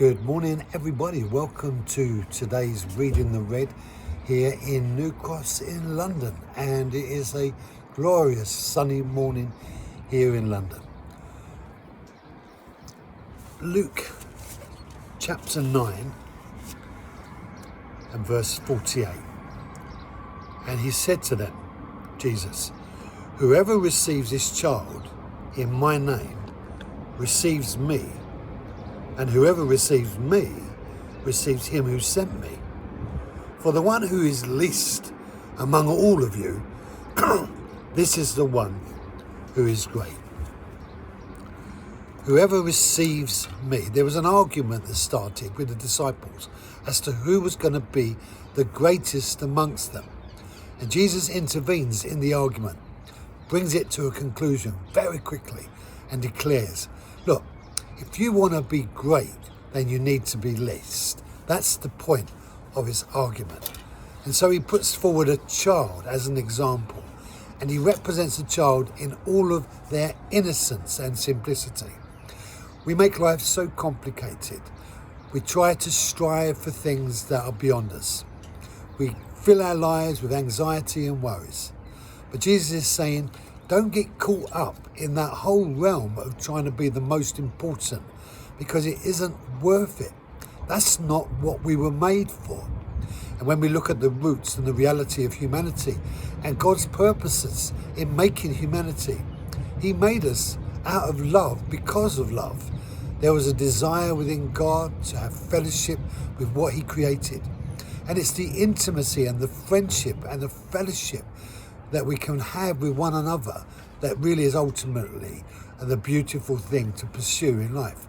Good morning, everybody. Welcome to today's Reading the Red here in New Cross in London. And it is a glorious sunny morning here in London. Luke chapter 9 and verse 48. And he said to them, Jesus, whoever receives this child in my name receives me, and whoever receives me receives him who sent me. For the one who is least among all of you, this is the one who is great. Whoever receives me. There was an argument that started with the disciples as to who was going to be the greatest amongst them. And Jesus intervenes in the argument, brings it to a conclusion very quickly and declares, look, if you want to be great, then you need to be least. That's the point of his argument. And so he puts forward a child as an example, and he represents a child in all of their innocence and simplicity. We make life so complicated. We try to strive for things that are beyond us. We fill our lives with anxiety and worries. But Jesus is saying, don't get caught up in that whole realm of trying to be the most important, because it isn't worth it. That's not what we were made for. And when we look at the roots and the reality of humanity and God's purposes in making humanity, he made us out of love because of love. There was a desire within God to have fellowship with what he created. And it's the intimacy and the friendship and the fellowship that we can have with one another that really is ultimately the beautiful thing to pursue in life.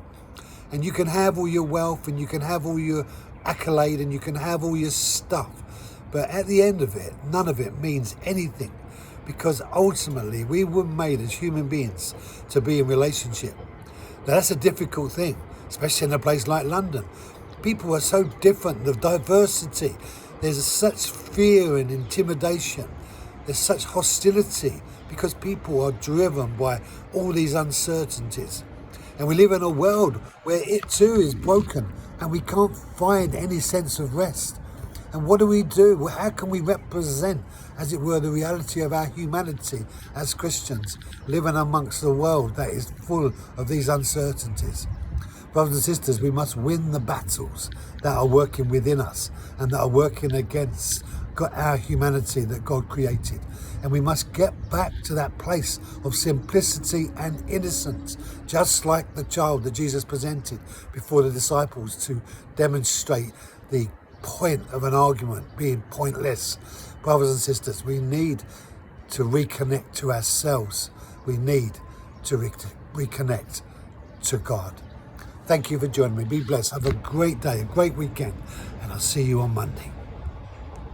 And you can have all your wealth and you can have all your accolade and you can have all your stuff, but at the end of it, none of it means anything, because ultimately we were made as human beings to be in relationship. Now that's a difficult thing, especially in a place like London. People are so different, the diversity, there's such fear and intimidation. There's such hostility because people are driven by all these uncertainties. And we live in a world where it too is broken and we can't find any sense of rest. And what do we do? Well, how can we represent, as it were, the reality of our humanity as Christians living amongst a world that is full of these uncertainties? Brothers and sisters, we must win the battles that are working within us and that are working against our humanity that God created. And we must get back to that place of simplicity and innocence, just like the child that Jesus presented before the disciples to demonstrate the point of an argument being pointless. Brothers and sisters, we need to reconnect to ourselves. We need to reconnect to God. Thank you for joining me. Be blessed. Have a great day, a great weekend, and I'll see you on Monday.